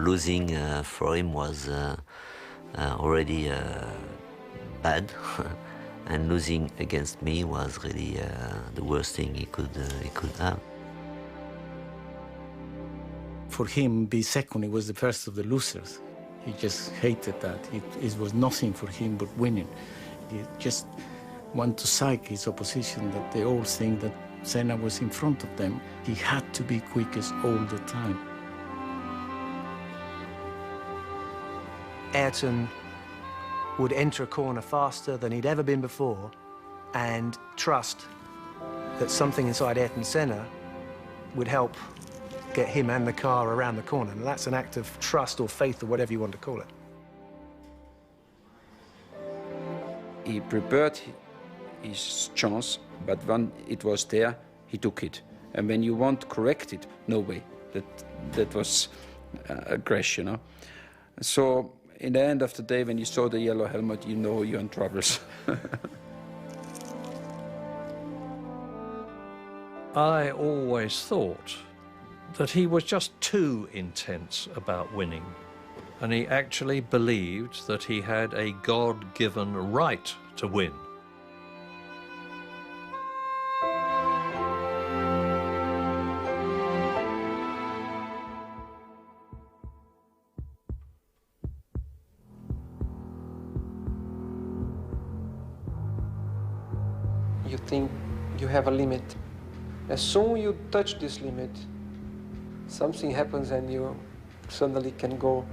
losing for him was already bad, and losing against me was really the worst thing he could have. For him, be second, he was the first of the losers. He just hated that. It was nothing for him but winning. He just wanted to psych his opposition, that they all think that Senna was in front of them. He had to be quickest all the time. Ayrton would enter a corner faster than he'd ever been before and trust that something inside Ayrton Senna would help get him and the car around the corner. And that's an act of trust or faith or whatever you want to call it. He prepared his chance, but when it was there, he took it. And when you want to correct it, no way. That was a crash, you know. So in the end of the day, when you saw the yellow helmet, you know you're in troubles. I always thought that he was just too intense about winning, and he actually believed that he had a God-given right to win. You think you have a limit. As soon as you touch this limit, something happens and you suddenly can go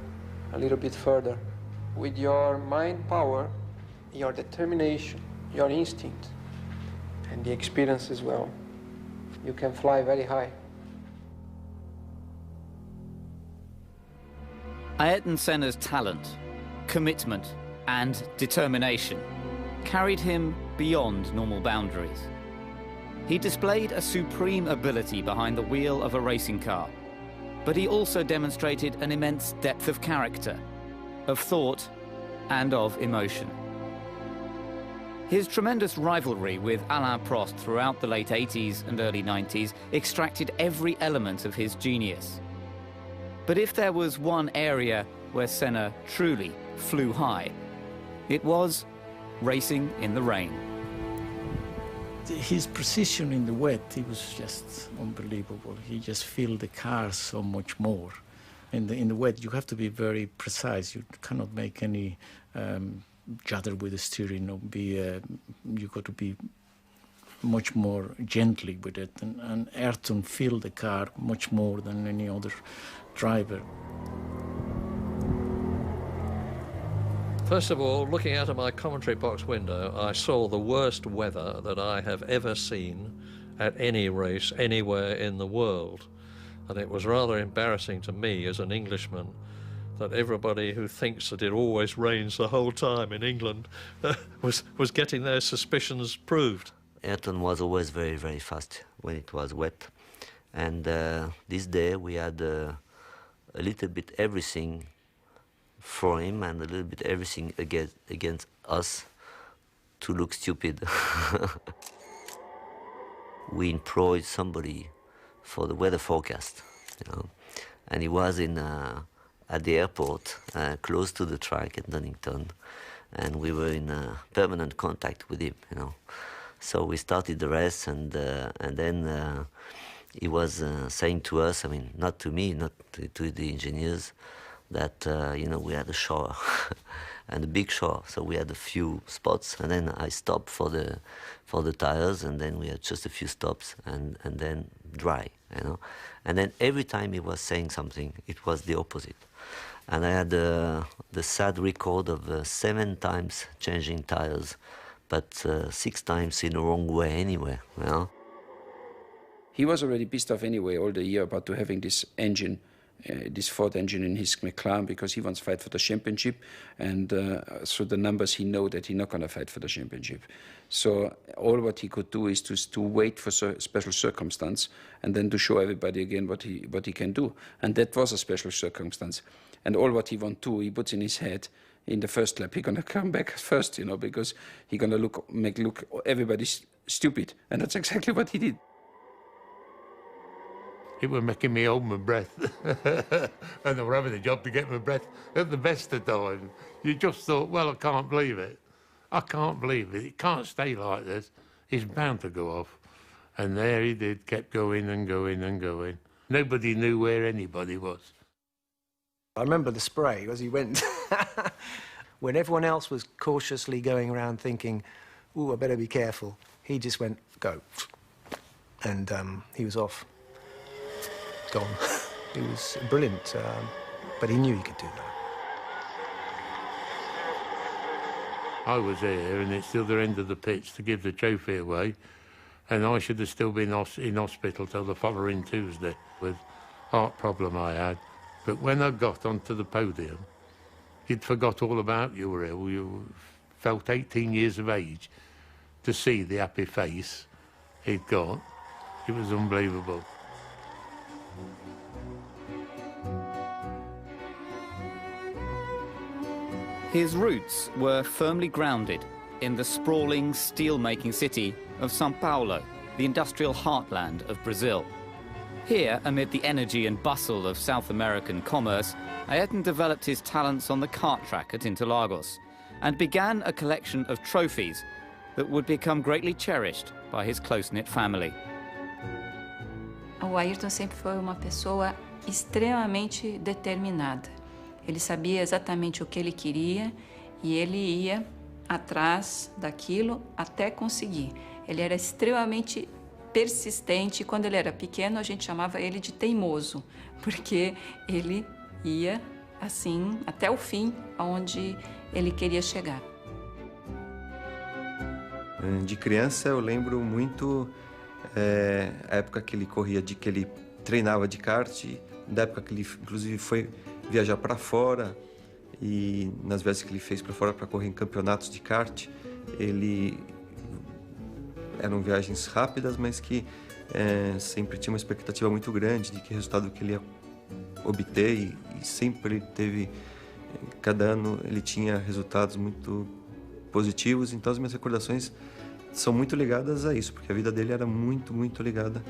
a little bit further. With your mind power, your determination, your instinct, and the experience as well, you can fly very high. Ayrton Senna's talent, commitment, and determination carried him beyond normal boundaries. He displayed a supreme ability behind the wheel of a racing car, but he also demonstrated an immense depth of character, of thought, and of emotion. His tremendous rivalry with Alain Prost throughout the late 80s and early 90s extracted every element of his genius. But if there was one area where Senna truly flew high, it was racing in the rain. His precision in the wet, he was just unbelievable. He just filled the car so much more. In the wet, you have to be very precise. You cannot make any judder with the steering. Or you got to be much more gently with it. And Ayrton filled the car much more than any other driver. First of all, looking out of my commentary box window, I saw the worst weather that I have ever seen at any race anywhere in the world. And it was rather embarrassing to me as an Englishman that everybody who thinks that it always rains the whole time in England was getting their suspicions proved. Ayrton was always very, very fast when it was wet. And this day we had a little bit everything for him and a little bit everything against us to look stupid. We employed somebody for the weather forecast, you know, and he was at the airport, close to the track at Donington, and we were in permanent contact with him, you know. So we started the race, and then he was saying to us, I mean, not to me, not to the engineers, that, you know, we had a shower, and a big shower, so we had a few spots, and then I stopped for the tires, and then we had just a few stops, and then dry, you know. And then every time he was saying something, it was the opposite. And I had the sad record of 7 times changing tires, but 6 times in the wrong way anyway, you know. He was already pissed off anyway all the year about to having this engine, this Ford engine in his McLaren, because he wants to fight for the championship, and so the numbers he know that he's not going to fight for the championship. So all what he could do is to wait for special circumstance, and then to show everybody again what he can do. And that was a special circumstance. And all what he wants to, he puts in his head. In the first lap, he's going to come back first, you know, because he's going to make everybody stupid, and that's exactly what he did. it was making me hold my breath. And they were having a job to get my breath at the best of times. You just thought, well, I can't believe it. I can't believe it. It can't stay like this. It's bound to go off. And there he did, kept going and going and going. Nobody knew where anybody was. I remember the spray as he went. When everyone else was cautiously going around thinking, ooh, I better be careful, he just went, go. And he was off. Gone. He was brilliant, but he knew he could do that. I was here, and it's the other end of the pitch to give the trophy away, and I should have still been in hospital till the following Tuesday with heart problem I had. But when I got onto the podium, you'd forgot all about you were ill. You felt 18 years of age. To see the happy face he'd got, it was unbelievable. His roots were firmly grounded in the sprawling steel-making city of São Paulo, the industrial heartland of Brazil. Here, amid the energy and bustle of South American commerce, Ayrton developed his talents on the kart track at Interlagos and began a collection of trophies that would become greatly cherished by his close-knit family. O Ayrton sempre foi uma pessoa extremamente determinada. Ele sabia exatamente o que ele queria e ele ia atrás daquilo até conseguir. Ele era extremamente persistente. Quando ele era pequeno, a gente chamava ele de teimoso, porque ele ia assim até o fim, aonde ele queria chegar. De criança eu lembro muito a época que ele corria, que ele treinava de kart, da época que ele inclusive foi viajar para fora, e nas viagens que ele fez para fora para correr em campeonatos de kart, eram viagens rápidas, mas que sempre tinha uma expectativa muito grande de que resultado que ele ia obter, e sempre teve, cada ano ele tinha resultados muito positivos. Então as minhas recordações são muito ligadas a isso, porque a vida dele era muito, muito ligada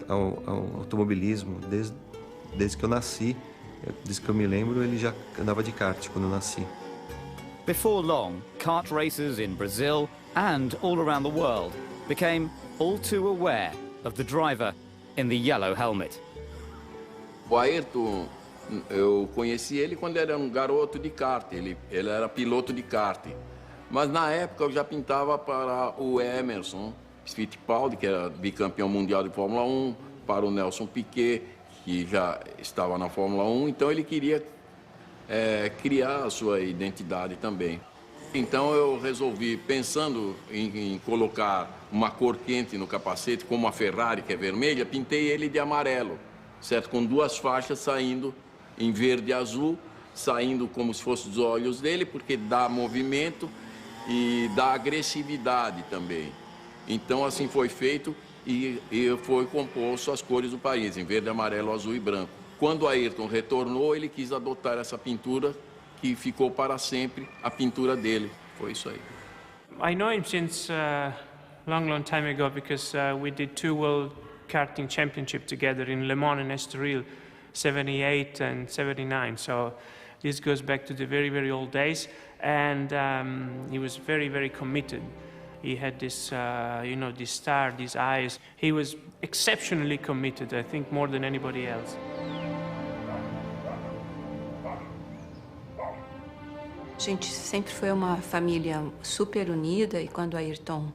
ao automobilismo. Desde que eu nasci, desde que eu me lembro, ele já andava de kart quando eu nasci. Before long, kart racers in Brazil and all around the world became all too aware of the driver in the yellow helmet. O Ayrton, eu conheci ele quando ele era um garoto de kart, ele era piloto de kart. Mas na época eu já pintava para o Emerson Fittipaldi, que era bicampeão mundial de Fórmula 1, para o Nelson Piquet, que já estava na Fórmula 1, então ele queria criar a sua identidade também. Então eu resolvi, pensando em colocar uma cor quente no capacete, como a Ferrari, que é vermelha, pintei ele de amarelo, certo? Com duas faixas saindo em verde e azul, saindo como se fossem os olhos dele, porque dá movimento e dá agressividade também. Então assim foi feito. E foi composto as cores do país, em verde, amarelo, azul e branco. Quando Ayrton retornou, ele quis adotar essa pintura, que ficou para sempre a pintura dele. Foi isso aí. I know him since long time ago, because we did 2 World Karting Championship together in Le Mans and Estoril, 78 and 79. So this goes back to the very, very old days. And he was very, very committed. He had this, this star, these eyes. He was exceptionally committed, I think, more than anybody else. A gente sempre foi uma família super unida, e quando Ayrton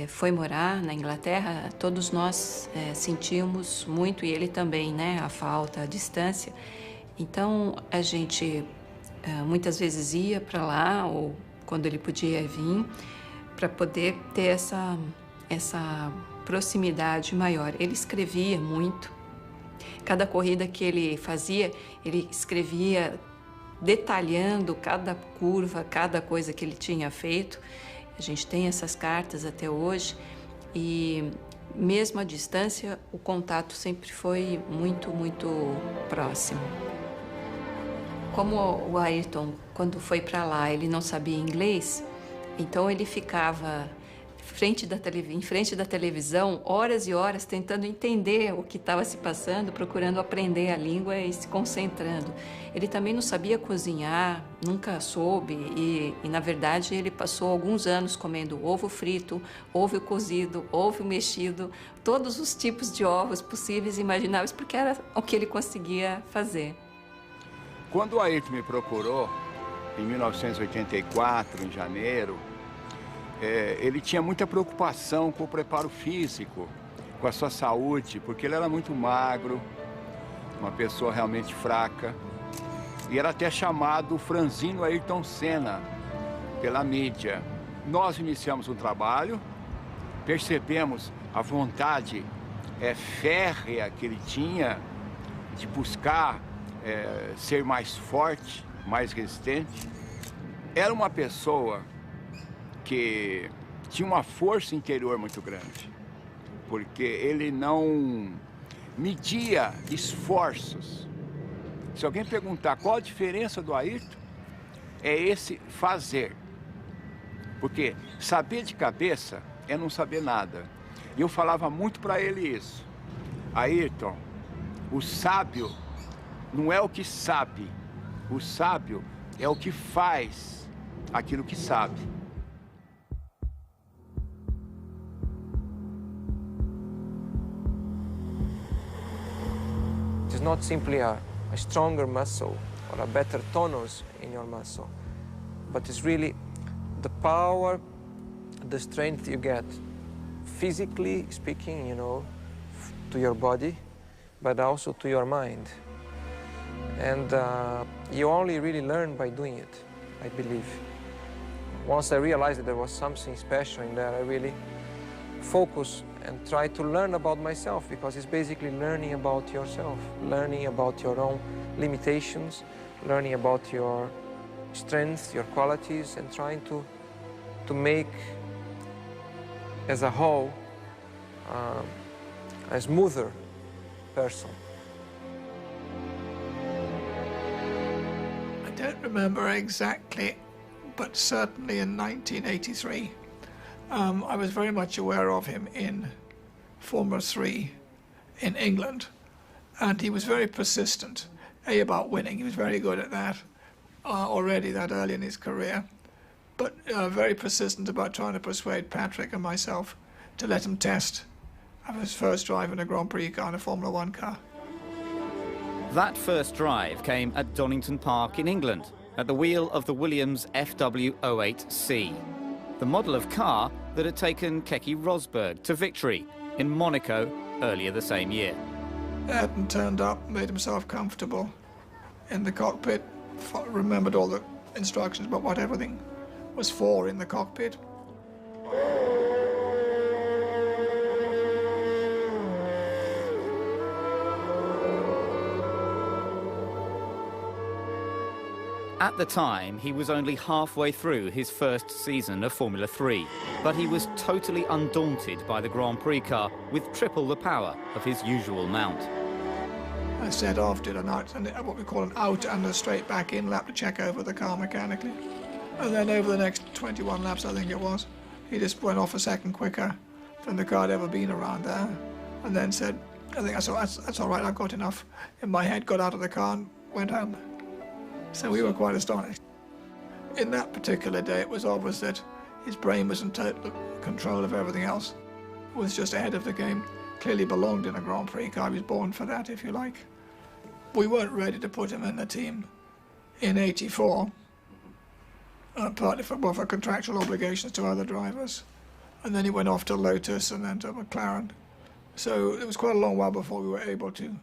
foi morar na Inglaterra, todos nós sentimos muito, e ele também, né, a falta, a distância. Então a gente muitas vezes ia para lá, ou quando ele podia vir, para poder ter essa proximidade maior. Ele escrevia muito. Cada corrida que ele fazia, ele escrevia detalhando cada curva, cada coisa que ele tinha feito. A gente tem essas cartas até hoje, e mesmo à distância, o contato sempre foi muito, muito próximo. Como o Ayrton, quando foi para lá, ele não sabia inglês, então ele ficava em frente da televisão, horas e horas, tentando entender o que estava se passando, procurando aprender a língua e se concentrando. Ele também não sabia cozinhar, nunca soube, e na verdade ele passou alguns anos comendo ovo frito, ovo cozido, ovo mexido, todos os tipos de ovos possíveis e imagináveis, porque era o que ele conseguia fazer. Quando o Ayrton me procurou, em 1984, em janeiro, ele tinha muita preocupação com o preparo físico, com a sua saúde, porque ele era muito magro, uma pessoa realmente fraca, e era até chamado franzino Ayrton Senna pela mídia. Nós iniciamos um trabalho, percebemos a vontade férrea que ele tinha de buscar ser mais forte, mais resistente. Era uma pessoa que tinha uma força interior muito grande, porque ele não media esforços. Se alguém perguntar qual a diferença do Ayrton, é esse fazer. Porque saber de cabeça é não saber nada. E eu falava muito para ele isso. Ayrton, o sábio não é o que sabe, o sábio é o que faz aquilo que sabe. It's not simply a stronger muscle or a better tonus in your muscle, but it's really the power, the strength you get, physically speaking, you know, to your body, but also to your mind. And you only really learn by doing it, I believe. Once I realized that there was something special in there, I really focused and try to learn about myself, because it's basically learning about yourself, learning about your own limitations, learning about your strengths, your qualities, and trying to make, as a whole, a smoother person. I don't remember exactly, but certainly in 1983, I was very much aware of him in Formula 3 in England, and he was very persistent, about winning. He was very good at that already that early in his career, but very persistent about trying to persuade Patrick and myself to let him test of his first drive in a Grand Prix car, in a Formula 1 car. That first drive came at Donington Park in England, at the wheel of the Williams FW08C, the model of car that had taken Keke Rosberg to victory in Monaco earlier the same year. Ayrton turned up, made himself comfortable in the cockpit, remembered all the instructions about what everything was for in the cockpit. At the time, he was only halfway through his first season of Formula 3, but he was totally undaunted by the Grand Prix car with triple the power of his usual mount. I set off, did what we call an out and a straight back in lap to check over the car mechanically. And then over the next 21 laps, I think it was, he just went off a second quicker than the car had ever been around there. And then said, I think that's all right, I've got enough in my head, got out of the car and went home. So we were quite astonished. In that particular day, it was obvious that his brain was in total control of everything else, was just ahead of the game, clearly belonged in a Grand Prix car. He was born for that, if you like. We weren't ready to put him in the team in '84, partly for contractual obligations to other drivers. And then he went off to Lotus and then to McLaren. So it was quite a long while before we were able to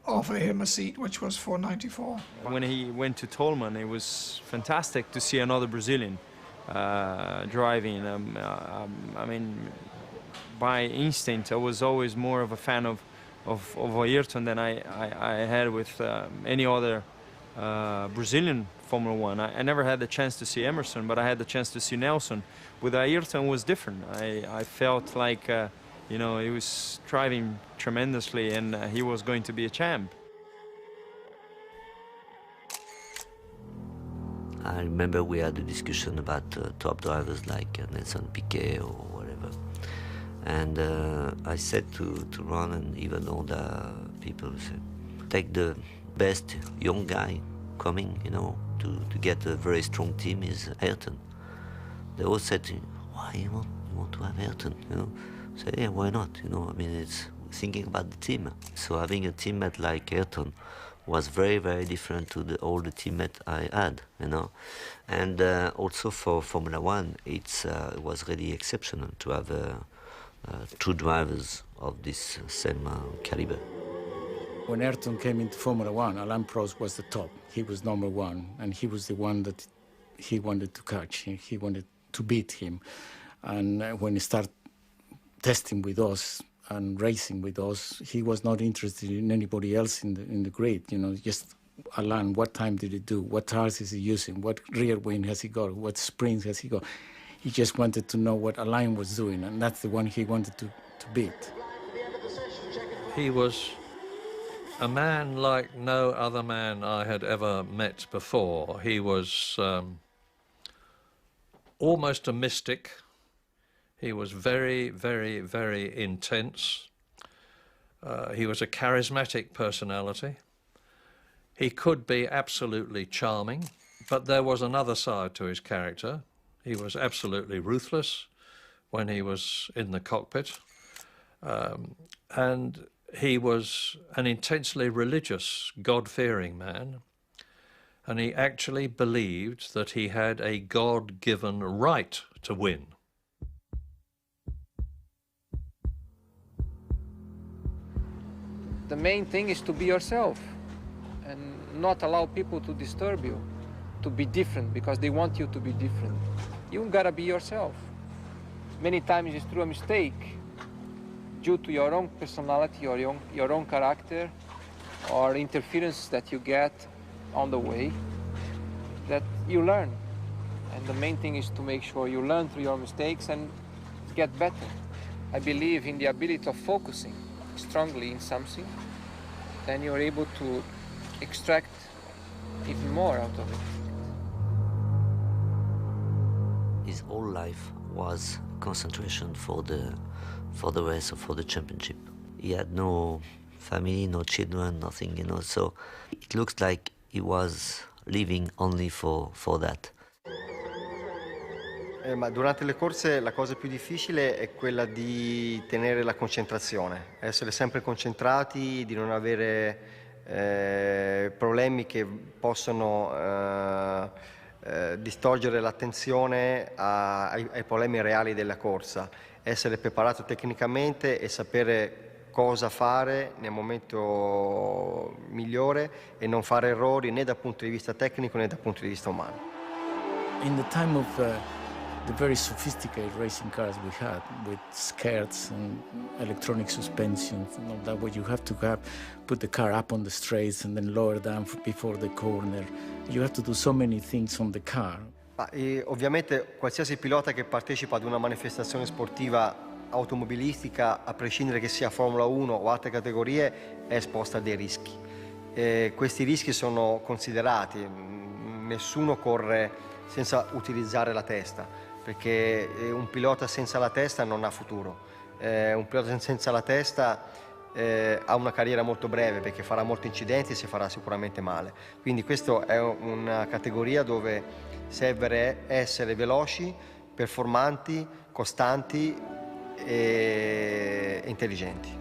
offer him a seat, which was for '94. When he went to Tolman, it was fantastic to see another Brazilian driving. I mean, by instinct, I was always more of a fan of Ayrton than I had with any other Brazilian Formula One. I never had the chance to see Emerson, but I had the chance to see Nelson. With Ayrton, it was different. I felt like you know, he was driving tremendously and he was going to be a champ. I remember we had a discussion about top drivers like Nelson Piquet or whatever. And I said to Ron and even all the people, said, take the best young guy coming, you know, to get a very strong team is Ayrton. They all said to me, why you want to have Ayrton, you know? I said, yeah, why not, you know, I mean, it's thinking about the team. So having a teammate like Ayrton was very, very different to all the teammates I had, you know. And also for Formula One, it was really exceptional to have two drivers of this same caliber. When Ayrton came into Formula One, Alain Prost was the top. He was number one, and he was the one that he wanted to catch. He wanted to beat him. And when he started testing with us and racing with us, he was not interested in anybody else in the grid. You know, just Alain, what time did he do? What tires is he using? What rear wing has he got? What springs has he got? He just wanted to know what Alain was doing, and that's the one he wanted to beat. He was a man like no other man I had ever met before. He was almost a mystic. He was very, very, very intense. He was a charismatic personality. He could be absolutely charming, but there was another side to his character. He was absolutely ruthless when he was in the cockpit. And he was an intensely religious, God-fearing man. And he actually believed that he had a God-given right to win. The main thing is to be yourself and not allow people to disturb you, to be different because they want you to be different. You gotta be yourself. Many times it's through a mistake due to your own personality or your own character or interference that you get on the way that you learn. And the main thing is to make sure you learn through your mistakes and get better. I believe in the ability of focusing strongly in something, then you're able to extract even more out of it. His whole life was concentration for the race or for the championship. He had no family, no children, nothing, you know, so it looks like he was living only for that. Ma durante le corse la cosa più difficile è quella di tenere la concentrazione, essere sempre concentrati, di non avere problemi che possono distogliere l'attenzione ai problemi reali della corsa, essere preparato tecnicamente e sapere cosa fare nel momento migliore e non fare errori né dal punto di vista tecnico né dal punto di vista umano. In the time of the very sophisticated racing cars we had with skirts and electronic suspensions and all that, where you have to put the car up on the straights and then lower down before the corner. You have to do so many things on the car. Ovviamente qualsiasi pilota che partecipa ad una manifestazione sportiva automobilistica, a prescindere che sia Formula 1 o altre categorie, è esposta a dei rischi. Questi rischi sono considerati, nessuno corre senza utilizzare la testa, perché un pilota senza la testa non ha futuro. Un pilota senza la testa ha una carriera molto breve perché farà molti incidenti e si farà sicuramente male. Quindi questa è una categoria dove serve essere veloci, performanti, costanti e intelligenti.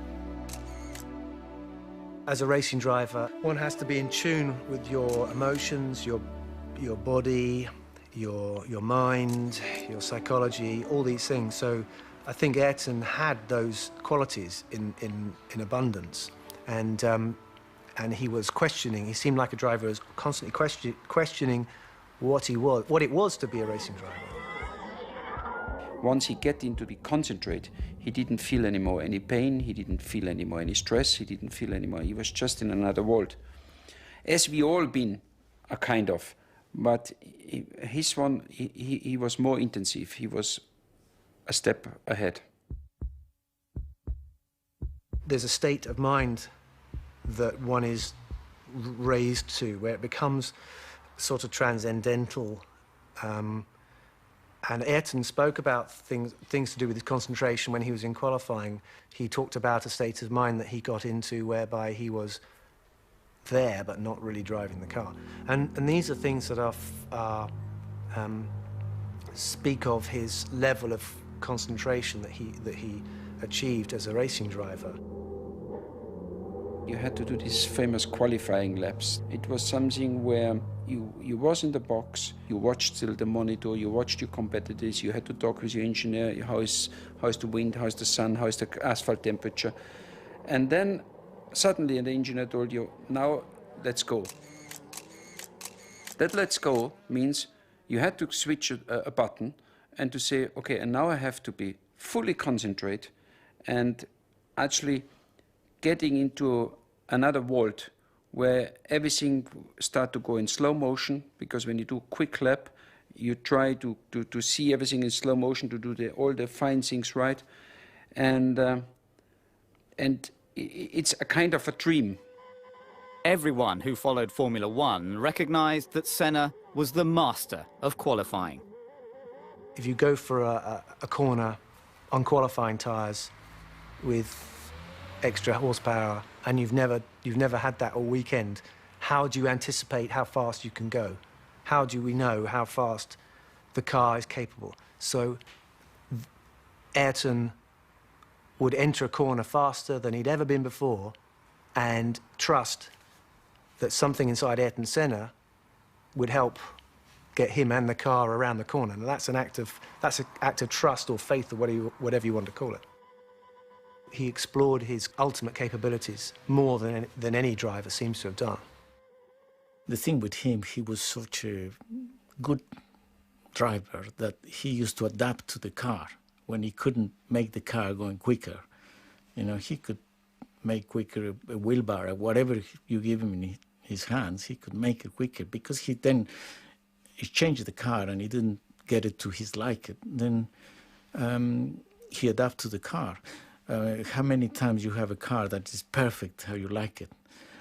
As a racing driver, one has to be in tune with your emotions, your body, your mind, your psychology, all these things. So I think Ayrton had those qualities in abundance, and he was questioning. He seemed like a driver who was constantly questioning what it was to be a racing driver. Once he get into the concentrate, he didn't feel anymore any pain, he didn't feel anymore any stress, he didn't feel anymore. He was just in another world. As we all been, a kind of, but his one, he was more intensive. He was a step ahead. There's a state of mind that one is raised to where it becomes sort of transcendental, And Ayrton spoke about things to do with his concentration when he was in qualifying. He talked about a state of mind that he got into whereby he was there but not really driving the car. And these are things that speak of his level of concentration that he achieved as a racing driver. You had to do these famous qualifying laps. It was something where you was in the box, you watched still the monitor, you watched your competitors, you had to talk with your engineer, how is the wind, how is the sun, how is the asphalt temperature. And then suddenly the engineer told you, now let's go. That let's go means you had to switch a button and to say, okay, and now I have to be fully concentrate and actually getting into another world where everything start to go in slow motion, because when you do a quick lap, you try to see everything in slow motion, to do all the fine things right. And it's a kind of a dream. Everyone who followed Formula One recognized that Senna was the master of qualifying. If you go for a corner on qualifying tyres with extra horsepower and you've never had that all weekend, how do you anticipate how fast you can go? How do we know how fast the car is capable? So Ayrton would enter a corner faster than he'd ever been before and trust that something inside Ayrton Senna would help get him and the car around the corner. And that's an act of trust or faith or whatever you want to call it. He explored his ultimate capabilities more than any driver seems to have done. The thing with him, he was such a good driver that he used to adapt to the car. When he couldn't make the car going quicker, you know, he could make quicker a wheelbar, whatever you give him in his hands, he could make it quicker, because he changed the car and he didn't get it to his liking. Then he adapted to the car. How many times you have a car that is perfect how you like it?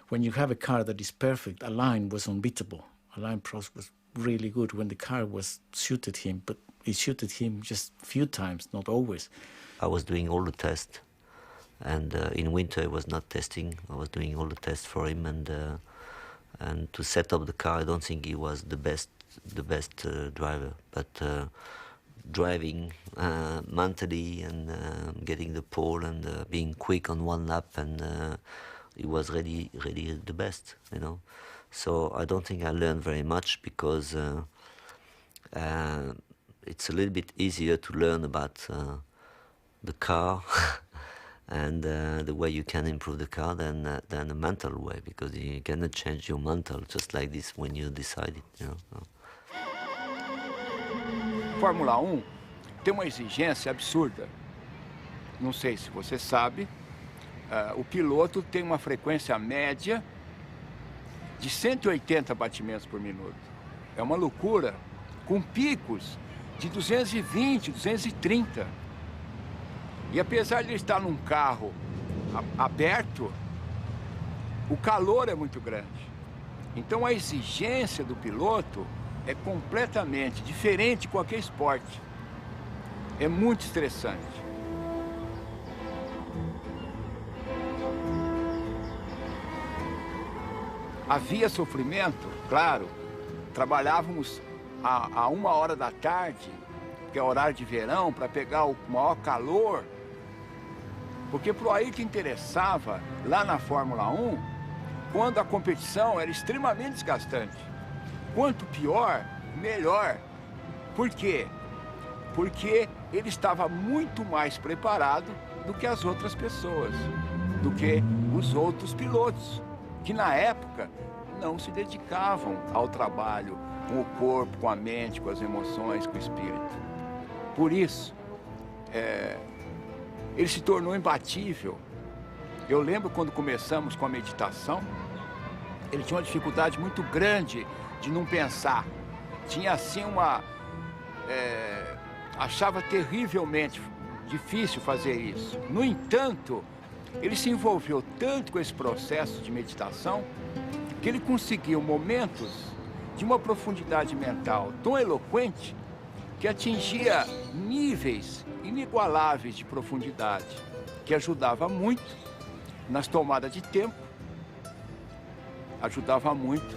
When you have a car that is perfect, Alain was unbeatable. Alain Prost was really good when the car suited him, but it suited him just a few times, not always. I was doing all the tests, and in winter I was not testing. I was doing all the tests for him, and to set up the car, I don't think he was the best driver, but driving mentally and getting the pole and being quick on one lap, and he was really the best, you know. So I don't think I learned very much, because it's a little bit easier to learn about the car and the way you can improve the car than the mental way, because you cannot change your mental just like this when you decide it, you know. Fórmula 1 tem uma exigência absurda. Não sei se você sabe, o piloto tem uma frequência média de 180 batimentos por minuto. É uma loucura, com picos de 220, 230. E apesar de ele estar num carro aberto, o calor é muito grande. Então a exigência do piloto é completamente diferente de qualquer esporte. É muito estressante. Havia sofrimento, claro. Trabalhávamos a 1h da tarde, que é horário de verão, para pegar o maior calor. Porque para o Ayrton interessava, lá na Fórmula 1, quando a competição era extremamente desgastante. Quanto pior, melhor. Por quê? Porque ele estava muito mais preparado do que as outras pessoas, do que os outros pilotos, que na época não se dedicavam ao trabalho com o corpo, com a mente, com as emoções, com o espírito. Por isso, ele se tornou imbatível. Eu lembro quando começamos com a meditação, ele tinha uma dificuldade muito grande de não pensar. Tinha assim achava terrivelmente difícil fazer isso. No entanto, ele se envolveu tanto com esse processo de meditação que ele conseguiu momentos de uma profundidade mental tão eloquente que atingia níveis inigualáveis de profundidade, que ajudava muito nas tomadas de tempo, ajudava muito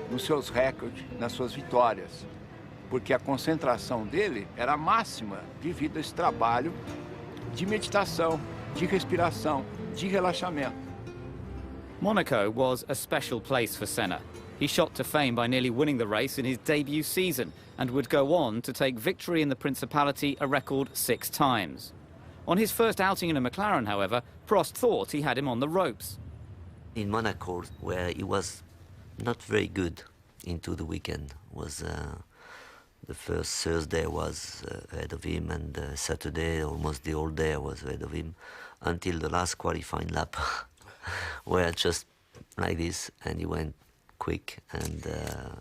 nos seus recordes, nas suas vitórias, porque a concentração dele era máxima devido a esse trabalho de meditação, de respiração, de relaxamento. Monaco was a special place for Senna. He shot to fame by nearly winning the race in his debut season and would go on to take victory in the Principality a record 6 times. On his first outing in a McLaren, however, Prost thought he had him on the ropes. In Monaco, where he was not very good into the weekend, was the first Thursday was ahead of him, and Saturday, almost the whole day, I was ahead of him, until the last qualifying lap, where just like this, and he went quick, and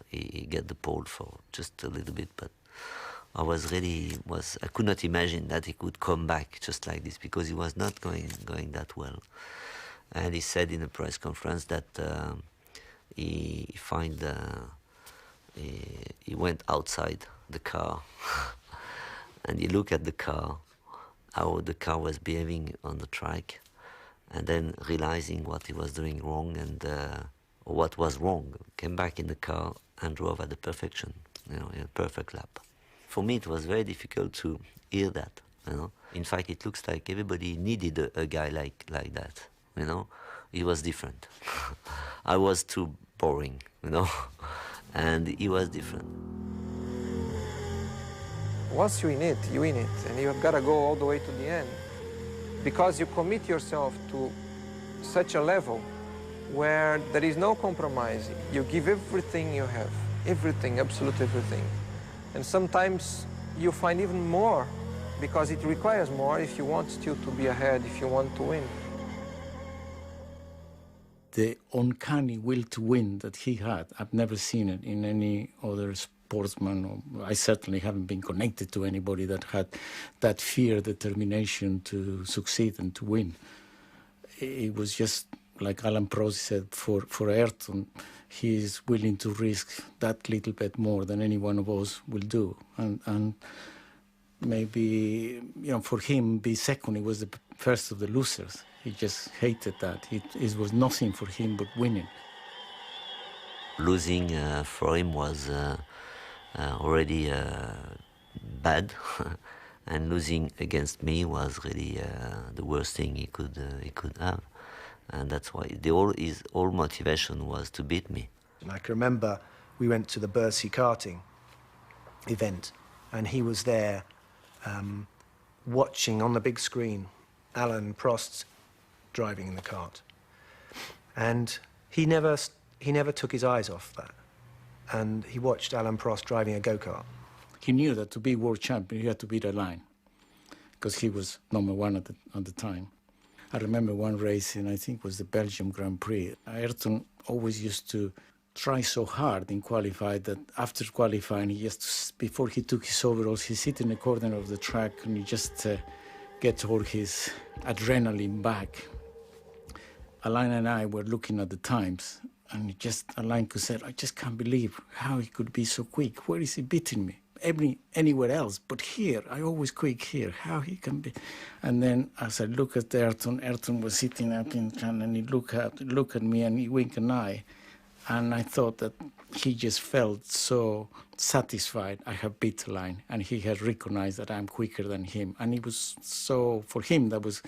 he got the pole for just a little bit, but I could not imagine that he could come back just like this, because he was not going that well. And he said in a press conference that he went outside the car and he looked at the car, how the car was behaving on the track, and then realizing what he was doing wrong and or what was wrong, came back in the car and drove at the perfection, in a perfect lap. For me, it was very difficult to hear that, In fact, it looks like everybody needed a guy like that, He was different. I was too boring, and he was different. Once you're in it, and you've got to go all the way to the end, because you commit yourself to such a level where there is no compromise. You give everything you have, everything, absolutely everything. And sometimes you find even more, because it requires more if you want still to be ahead, if you want to win. The uncanny will to win that he had, I've never seen it in any other sportsman. Or I certainly haven't been connected to anybody that had that fear, determination to succeed and to win. It was just like Alan Prost said, for Ayrton, he is willing to risk that little bit more than any one of us will do. And maybe, for him, be second, he was the first of the losers. He just hated that. It was nothing for him but winning. Losing for him was already bad, and losing against me was really the worst thing he could have. And that's why his whole motivation was to beat me. And I can remember we went to the Bercy karting event, and he was there watching on the big screen Alan Prost driving in the kart. And he never took his eyes off that. And he watched Alan Prost driving a go-kart. He knew that to be world champion, he had to beat a line, because he was #1 at the time. I remember one race, and I think it was the Belgium Grand Prix. Ayrton always used to try so hard in qualifying that after qualifying, before he took his overalls, he sit in the corner of the track and he just get all his adrenaline back. Alain and I were looking at the times, and Alain could say, I just can't believe how he could be so quick. Where is he beating me? Anywhere else, but here, I always quick here. How he can be? And then as I look at Ayrton was sitting up in front, and he look at me, and he winked an eye, and I thought that he just felt so satisfied I have beat the line, and he had recognized that I'm quicker than him, and it was so, for him, that was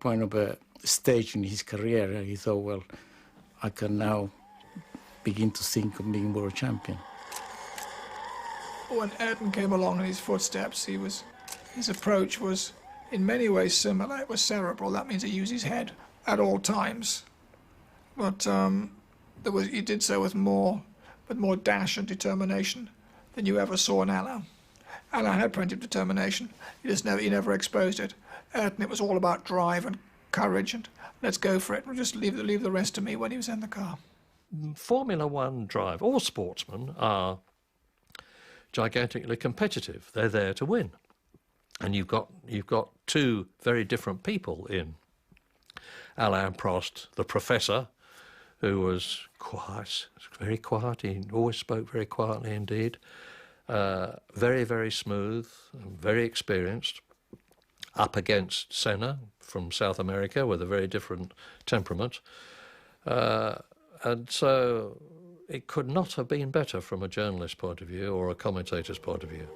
kind of a stage in his career, and he thought, well, I can now begin to think of being world champion. When Ayrton came along in his footsteps, his approach was in many ways similar. It was cerebral. That means he used his head at all times. But he did so with more dash and determination than you ever saw in Alain. Alain had plenty of determination. He never exposed it. Ayrton, it was all about drive and courage and let's go for it. We'll just leave the rest to me when he was in the car. Formula One drive, all sportsmen are gigantically competitive. They're there to win. And you've got two very different people in Alain Prost, the professor, who was quiet, very quiet. He always spoke very quietly indeed. Very, very smooth, very experienced, up against Senna from South America with a very different temperament. And so it could not have been better from a journalist's point of view or a commentator's point of view.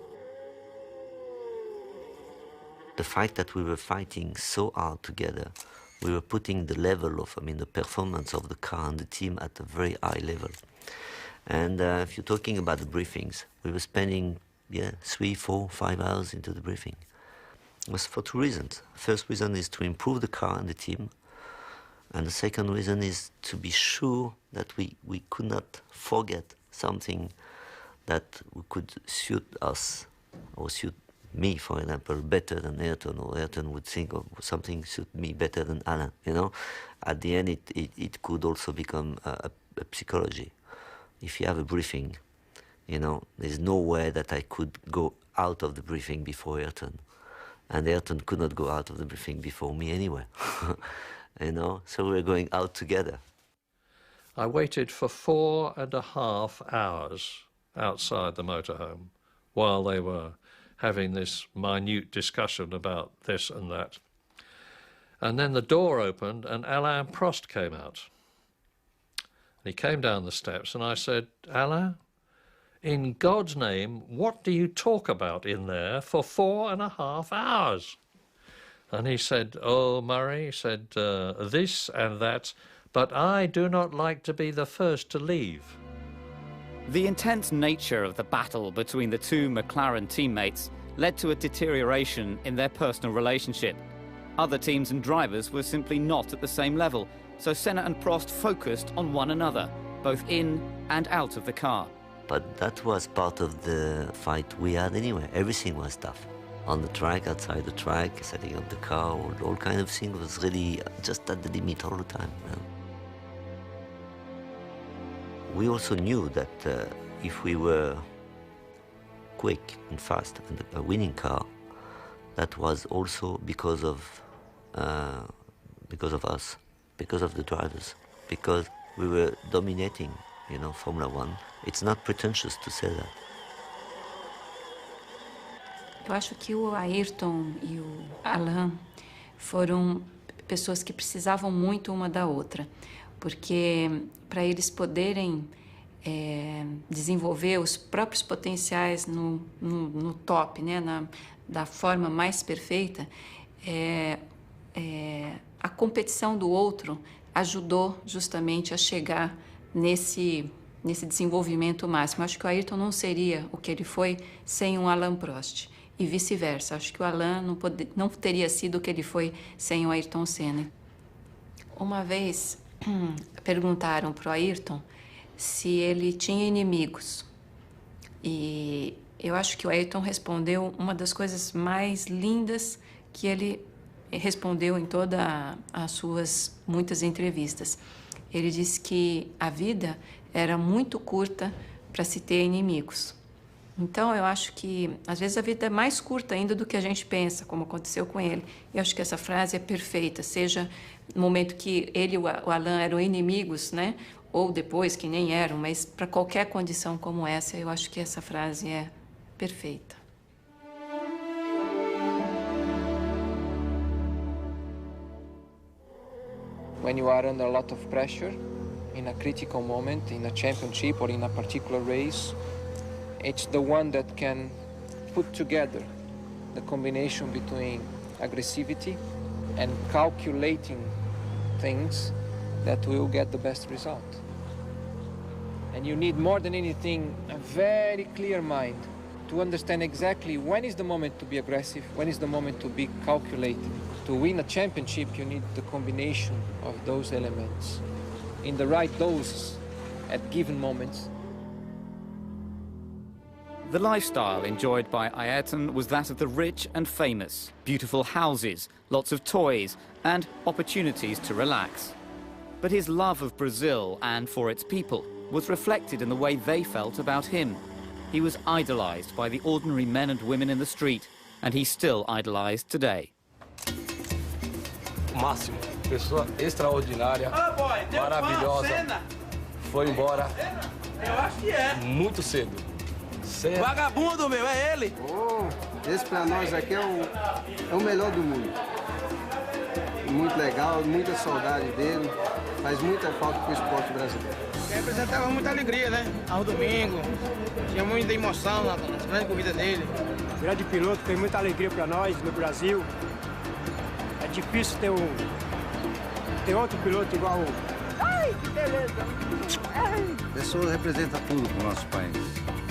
The fact that we were fighting so hard together, we were putting the level of, the performance of the car and the team at a very high level. And if you're talking about the briefings, we were spending, 3, 4, 5 hours into the briefing. It was for two reasons. First reason is to improve the car and the team. And the second reason is to be sure that we could not forget something that could suit us or suit me, for example, better than Ayrton, or Ayrton would think of something suit me better than Alain, At the end, it could also become a psychology. If you have a briefing, there's no way that I could go out of the briefing before Ayrton. And Ayrton could not go out of the briefing before me anyway, So we're going out together. I waited for 4.5 hours outside the motorhome while they were having this minute discussion about this and that. And then the door opened and Alain Prost came out. And he came down the steps and I said, Alain, in God's name, what do you talk about in there for 4.5 hours? And he said, oh, Murray, he said, this and that, but I do not like to be the first to leave. The intense nature of the battle between the two McLaren teammates led to a deterioration in their personal relationship. Other teams and drivers were simply not at the same level, so Senna and Prost focused on one another, both in and out of the car. But that was part of the fight we had anyway. Everything was tough. On the track, outside the track, setting up the car, all kind of things was really just at the limit all the time. We also knew that if we were quick and fast and a winning car, that was also because of us, because of the drivers, because we were dominating, Formula One. It's not pretentious to say that. Eu acho que o Ayrton e o Alain foram pessoas que precisavam muito uma da outra, porque para eles poderem desenvolver os próprios potenciais no top, da forma mais perfeita, a competição do outro ajudou justamente a chegar nesse desenvolvimento máximo. Acho que o Ayrton não seria o que ele foi sem um Alain Prost. E vice-versa. Acho que o Alain não teria sido o que ele foi sem o Ayrton Senna. Uma vez perguntaram para o Ayrton se ele tinha inimigos. E eu acho que o Ayrton respondeu uma das coisas mais lindas que ele respondeu em todas as suas muitas entrevistas. Ele disse que a vida era muito curta para se ter inimigos. Então, eu acho que, às vezes, a vida é mais curta ainda do que a gente pensa, como aconteceu com ele. Eu acho que essa frase é perfeita, seja no momento que ele e o Alain eram inimigos, ou depois, que nem eram, mas para qualquer condição como essa, eu acho que essa frase é perfeita. When you are under a lot of pressure, in a critical moment, in a championship or in a particular race, it's the one that can put together the combination between aggressivity and calculating things that will get the best result. And you need more than anything a very clear mind to understand exactly when is the moment to be aggressive, when is the moment to be calculating. To win a championship, you need the combination of those elements in the right doses at given moments. The lifestyle enjoyed by Ayrton was that of the rich and famous. Beautiful houses, lots of toys, and opportunities to relax. But his love of Brazil and for its people was reflected in the way they felt about him. He was idolized by the ordinary men and women in the street, and he's still idolized today. Máximo, pessoa extraordinária, maravilhosa, foi embora muito cedo. Senna. Vagabundo, meu, é ele! Oh, esse pra nós aqui é o melhor do mundo. Muito legal, muita saudade dele. Faz muita falta pro esporte brasileiro. Representava muita alegria, né? Ao domingo, tinha muita emoção nas grandes corridas dele. Grande piloto, tem muita alegria para nós no Brasil. É difícil ter outro piloto igual o... Ai, que beleza! A pessoa representa tudo pro nosso país.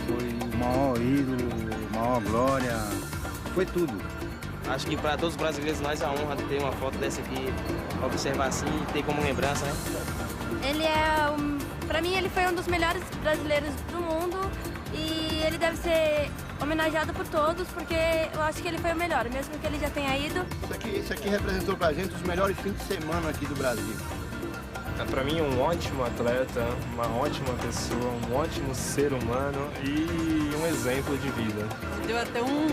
Foi o maior ídolo, a maior glória, foi tudo. Acho que para todos os brasileiros nós é a honra de ter uma foto dessa aqui, observar assim e ter como lembrança, né? Ele para mim ele foi um dos melhores brasileiros do mundo e ele deve ser homenageado por todos porque eu acho que ele foi o melhor, mesmo que ele já tenha ido. Isso aqui representou pra gente os melhores fins de semana aqui do Brasil. É para mim um ótimo atleta, uma ótima pessoa, um ótimo ser humano e um exemplo de vida. Deu até um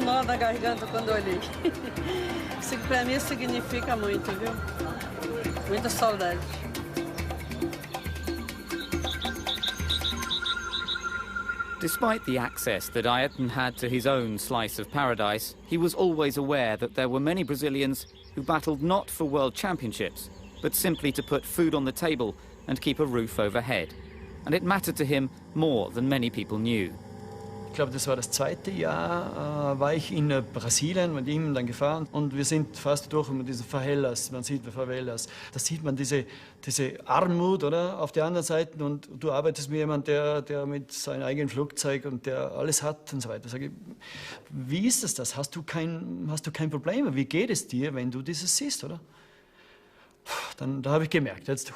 nó na garganta quando eu olhei. Isso para mim significa muito, viu? Muita saudade. Despite the access that Ayrton had to his own slice of paradise, he was always aware that there were many Brazilians who battled not for world championships, but simply to put food on the table and keep a roof overhead. And it mattered to him more than many people knew. Ich glaube, das war das zweite Jahr, war ich in Brasilien mit ihm dann gefahren und wir sind fast durch diese Favelas, man sieht Favelas, da sieht man diese Armut, oder, auf der anderen Seite und du arbeitest mit jemandem, der mit seinem eigenen Flugzeug und der alles hat und so weiter. Sag ich, wie ist das? Hast du kein Problem? Wie geht es dir, wenn du dieses siehst, oder? Da habe ich gemerkt, jetzt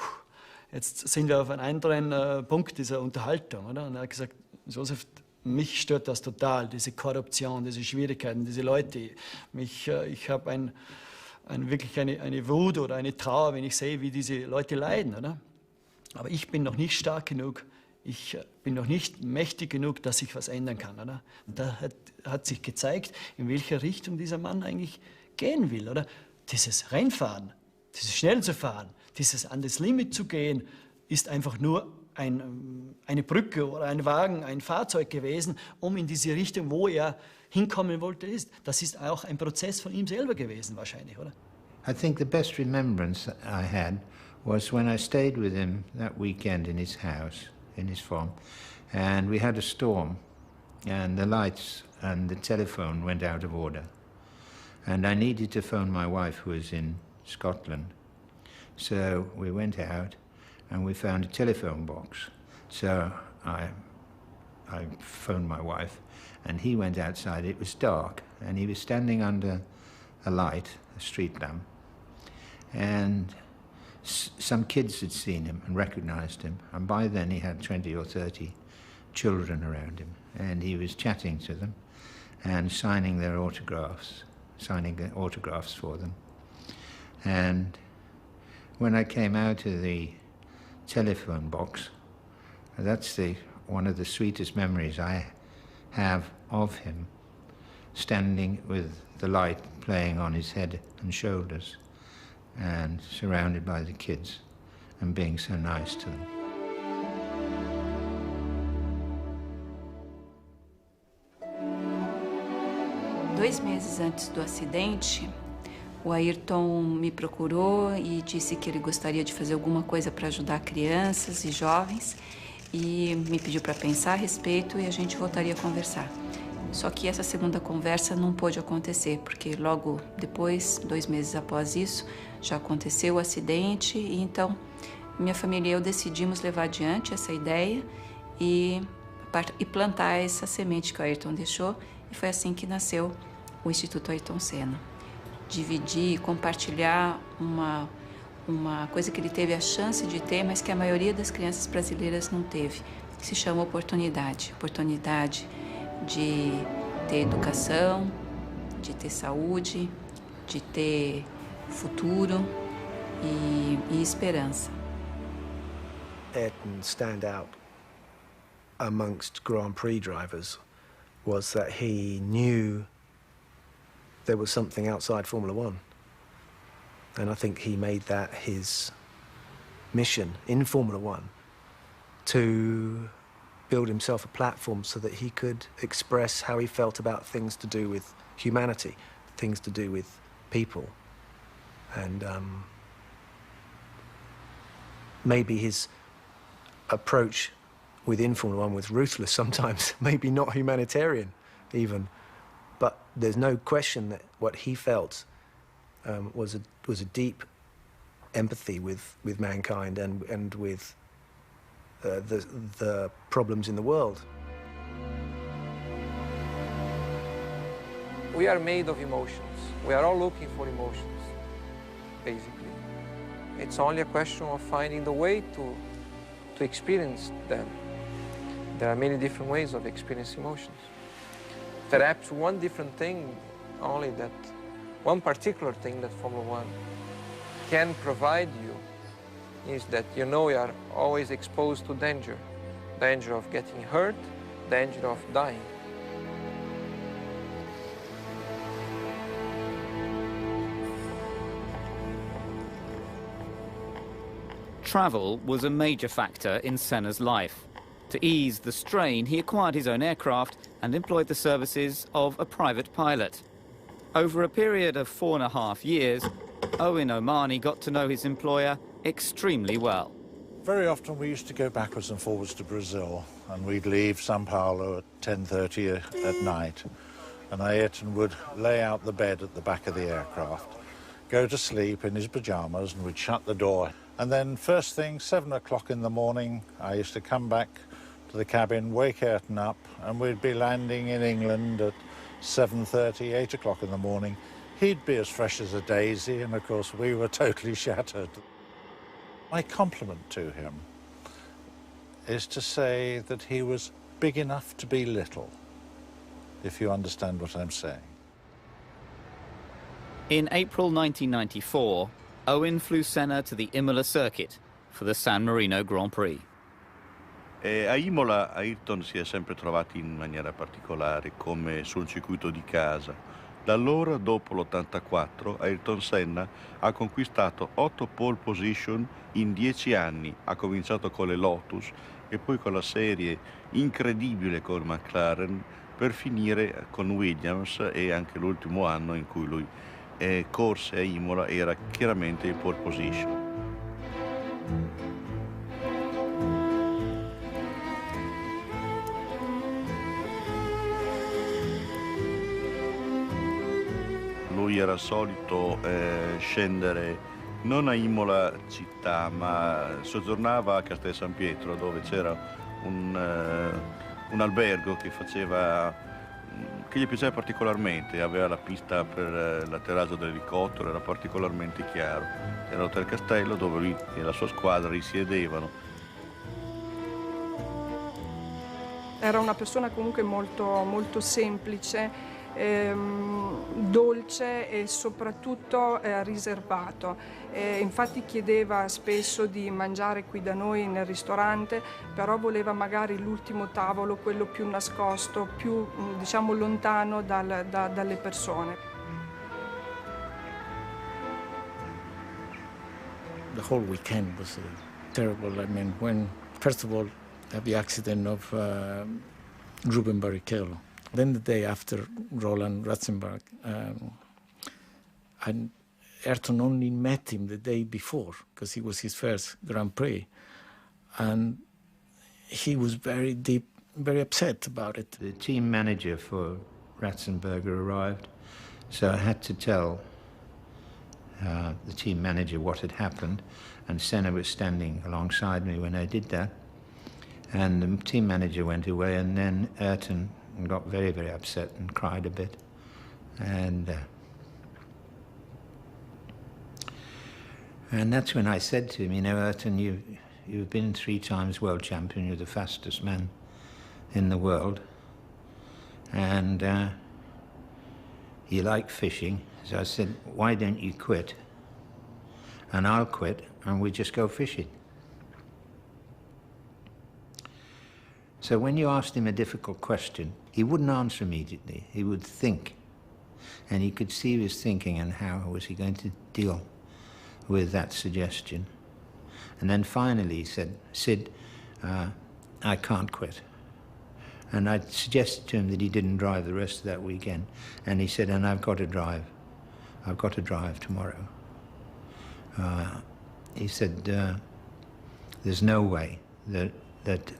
sind wir auf einem anderen Punkt dieser Unterhaltung, oder? Und er hat gesagt, Josef, mich stört das total, diese Korruption, diese Schwierigkeiten, diese Leute. Ich habe wirklich eine Wut oder eine Trauer, wenn ich sehe, wie diese Leute leiden, oder? Aber ich bin noch nicht stark genug, ich bin noch nicht mächtig genug, dass ich was ändern kann, oder? Und da hat sich gezeigt, in welche Richtung dieser Mann eigentlich gehen will, oder? Dieses Rennfahren, dieses schnell zu fahren, dieses an das Limit zu gehen, ist einfach nur eine Brücke oder ein Wagen, ein Fahrzeug gewesen, um in diese Richtung, wo er hinkommen wollte, ist. Das ist auch ein Prozess von ihm selber gewesen, wahrscheinlich, oder? I think the best remembrance I had was when I stayed with him that weekend in his house, in his farm, and we had a storm, and the lights and the telephone went out of order. And I needed to phone my wife, who was in Scotland. So we went out, and we found a telephone box. So I phoned my wife, and he went outside. It was dark, and he was standing under a light, a street lamp, and some kids had seen him and recognized him, and by then he had 20 or 30 children around him, and he was chatting to them and signing autographs for them. And when I came out of the telephone box, that's one of the sweetest memories I have of him, standing with the light playing on his head and shoulders and surrounded by the kids and being so nice to them. Dois meses antes do acidente, o Ayrton me procurou e disse que ele gostaria de fazer alguma coisa para ajudar crianças e jovens e me pediu para pensar a respeito e a gente voltaria a conversar. Só que essa segunda conversa não pôde acontecer, porque logo depois, 2 meses após isso, já aconteceu o acidente e então minha família e eu decidimos levar adiante essa ideia e plantar essa semente que o Ayrton deixou e foi assim que nasceu o Instituto Ayrton Senna. Dividir, compartilhar uma coisa que ele teve a chance de ter, mas que a maioria das crianças brasileiras não teve, que se chama oportunidade. Oportunidade de ter educação, de ter saúde, de ter futuro e esperança. Ayrton's standout amongst Grand Prix drivers was that he knew there was something outside Formula One. And I think he made that his mission in Formula One to build himself a platform so that he could express how he felt about things to do with humanity, things to do with people. And maybe his approach within Formula 1 was ruthless sometimes, maybe not humanitarian even, but there's no question that what he felt was a deep empathy with mankind and with the problems in the world. We are made of emotions. We are all looking for emotions, basically. It's only a question of finding the way to experience them. There are many different ways of experiencing emotions. Perhaps one different thing, only that one particular thing that Formula 1 can provide you is that you know you are always exposed to danger. Danger of getting hurt, danger of dying. Travel was a major factor in Senna's life. To ease the strain, he acquired his own aircraft and employed the services of a private pilot. Over a period of 4.5 years, Owen Omani got to know his employer extremely well. Very often we used to go backwards and forwards to Brazil, and we'd leave Sao Paulo at 10:30 at night, and Ayrton would lay out the bed at the back of the aircraft, go to sleep in his pyjamas, and we'd shut the door. And then first thing, 7 o'clock in the morning, I used to come back to the cabin, wake Ayrton up, and we'd be landing in England at 7:30, 8 o'clock in the morning. He'd be as fresh as a daisy, and of course we were totally shattered. My compliment to him is to say that he was big enough to be little, if you understand what I'm saying. In April 1994, Owen flew Senna to the Imola circuit for the San Marino Grand Prix. A Imola Ayrton si è sempre trovato in maniera particolare, come sul circuito di casa. Da allora, dopo l'84, Ayrton Senna ha conquistato 8 pole position in 10 anni. Ha cominciato con le Lotus e poi con la serie incredibile con McLaren per finire con Williams, e anche l'ultimo anno in cui lui corse a Imola era chiaramente in pole position. Lui era solito scendere non a Imola città, ma soggiornava a Castel San Pietro, dove c'era un albergo che gli piaceva particolarmente. Aveva la pista per l'atterraggio dell'elicottero, era particolarmente chiaro. Era l'Hotel Castello, dove lui e la sua squadra risiedevano. Era una persona comunque molto semplice, dolce e soprattutto riservato. Infatti chiedeva spesso di mangiare qui da noi nel ristorante, però voleva magari l'ultimo tavolo, quello più nascosto, più diciamo lontano dalle persone. The whole weekend was terrible. I mean, when first of all the accident of Ruben Barrichello. Then the day after, Roland Ratzenberg, and Ayrton only met him the day before, because it was his first Grand Prix, and he was very upset about it. The team manager for Ratzenberger arrived, so I had to tell the team manager what had happened, and Senna was standing alongside me when I did that, and the team manager went away, and then Ayrton got very upset and cried a bit. And that's when I said to him, you know, Ayrton, you've been 3 times world champion, you're the fastest man in the world, and you like fishing. So I said, why don't you quit? And I'll quit, and we just go fishing. So when you asked him a difficult question, he wouldn't answer immediately. He would think. And you could see he was thinking, and how was he going to deal with that suggestion? And then finally he said, Sid, I can't quit. And I suggested to him that he didn't drive the rest of that weekend. And he said, and I've got to drive. I've got to drive tomorrow. He said, there's no way that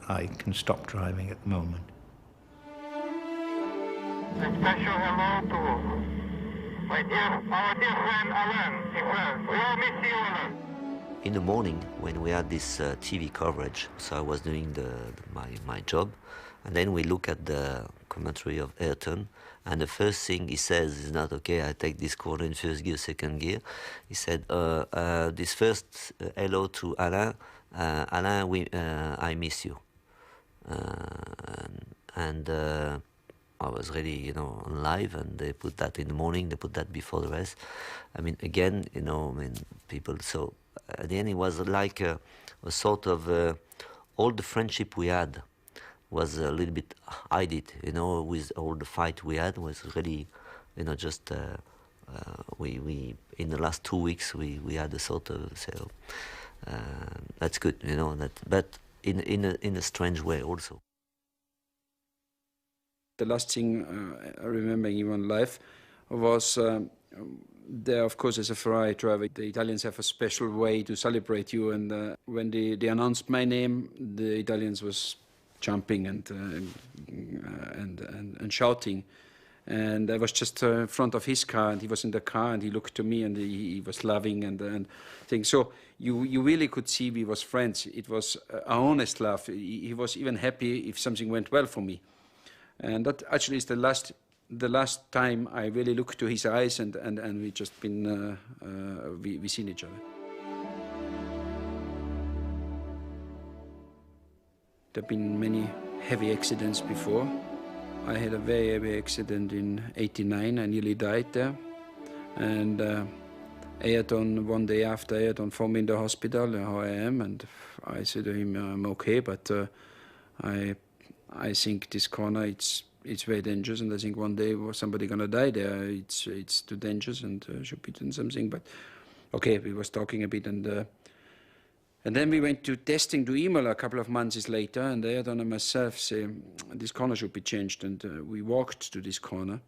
I can stop driving at the moment. A special hello to our dear friend Alan in France. We all miss you, Alan. In the morning, when we had this TV coverage, so I was doing my job, and then we look at the commentary of Ayrton, and the first thing he says is not, okay, I take this corner in first gear, second gear. He said, this first hello to Alain, Alain, I miss you. And I was really, on live, and they put that in the morning, they put that before the rest. I mean, again, people, so at the end it was like a sort of, all the friendship we had was a little bit hide it, with all the fight we had was really, just, we in the last 2 weeks, we had a sort of, so, that's good, but in a strange way also. The last thing I remember in my life was there, of course, as a Ferrari driver, the Italians have a special way to celebrate you. And when they announced my name, the Italians was jumping and shouting. And I was just in front of his car, and he was in the car, and he looked to me, and he was laughing and things. So you really could see we was friends. It was an honest laugh. He was even happy if something went well for me. And that actually is the last time I really looked to his eyes, and we just been we seen each other. There have been many heavy accidents before. I had a very heavy accident in '89. I nearly died there, and Ayrton, one day after, Ayrton found me in the hospital, how I am, and I said to him, I'm okay, but I think this corner, it's very dangerous, and I think one day somebody gonna die there. It's too dangerous and should be doing something. But okay, we was talking a bit, and then we went to testing to Imola a couple of months later, and Ayrton and myself say this corner should be changed, and we walked to this corner,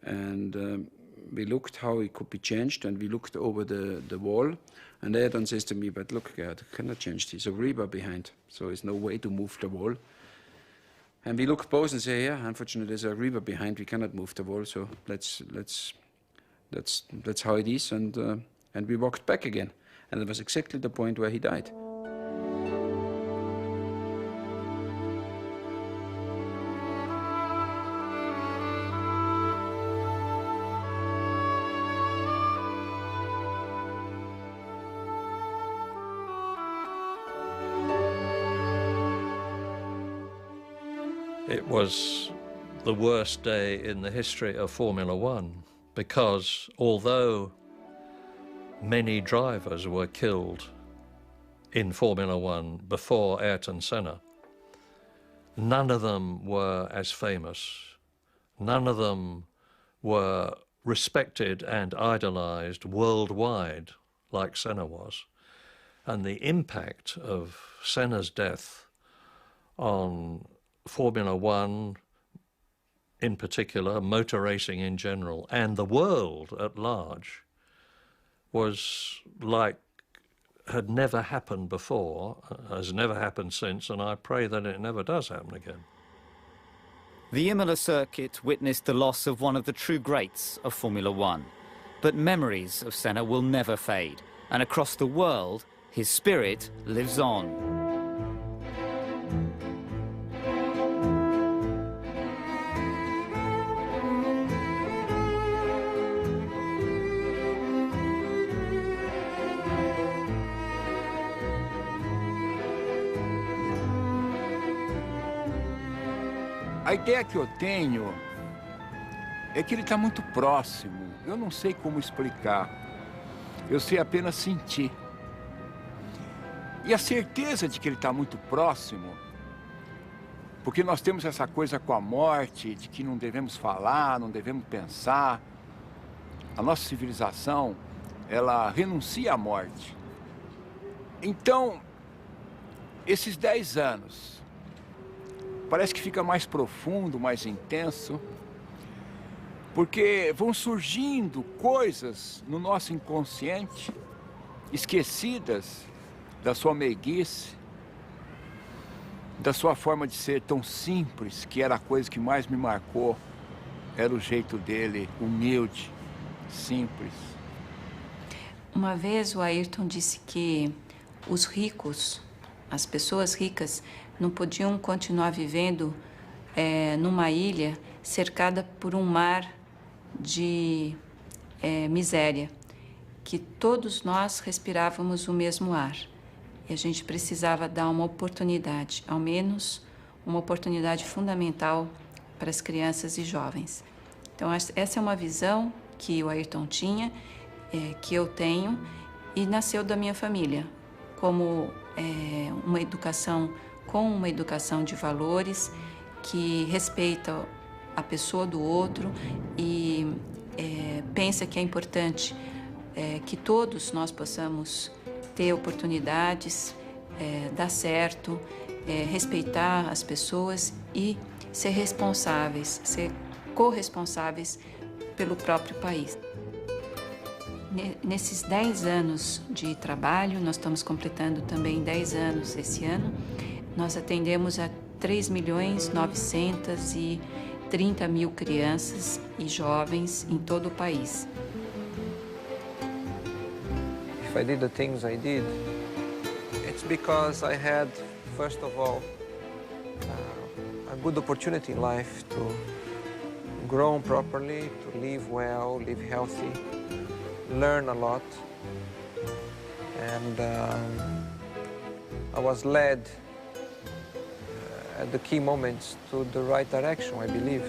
and we looked how it could be changed, and we looked over the wall, and Ayrton says to me, but look, Gerd, I cannot change this. There's a rebar behind, so there's no way to move the wall. And we look both and say, yeah, unfortunately there's a river behind, we cannot move the wall, so that's how it is, and we walked back again. And it was exactly the point where he died. It was the worst day in the history of Formula One, because although many drivers were killed in Formula One before Ayrton Senna, none of them were as famous. None of them were respected and idolized worldwide like Senna was. And the impact of Senna's death on Formula One in particular, motor racing in general, and the world at large, was like had never happened before, has never happened since, and I pray that it never does happen again. The Imola circuit witnessed the loss of one of the true greats of Formula One, but memories of Senna will never fade, and across the world, his spirit lives on. A ideia que eu tenho é que ele está muito próximo. Eu não sei como explicar. Eu sei apenas sentir. E a certeza de que ele está muito próximo, porque nós temos essa coisa com a morte, de que não devemos falar, não devemos pensar. A nossa civilização, ela renuncia à morte. Então, esses 10 anos, parece que fica mais profundo, mais intenso, porque vão surgindo coisas no nosso inconsciente, esquecidas da sua meiguice, da sua forma de ser tão simples, que era a coisa que mais me marcou, era o jeito dele, humilde, simples. Uma vez o Ayrton disse que os ricos, as pessoas ricas, não podiam continuar vivendo numa ilha cercada por um mar de miséria, que todos nós respirávamos o mesmo ar e a gente precisava dar uma oportunidade, ao menos uma oportunidade fundamental para as crianças e jovens. Então essa é uma visão que o Ayrton tinha, que eu tenho e nasceu da minha família, como uma educação de valores que respeita a pessoa do outro e pensa que é importante que todos nós possamos ter oportunidades, dar certo, respeitar as pessoas e ser responsáveis, ser corresponsáveis pelo próprio país. Nesses 10 anos de trabalho, nós estamos completando também 10 anos esse ano, nós atendemos a 3.930.000 crianças e jovens em todo o país. If I did the things I did, it's because I had, first of all, a good opportunity in life to grow properly, to live well, live healthy, learn a lot, and I was led at the key moments to the right direction, I believe.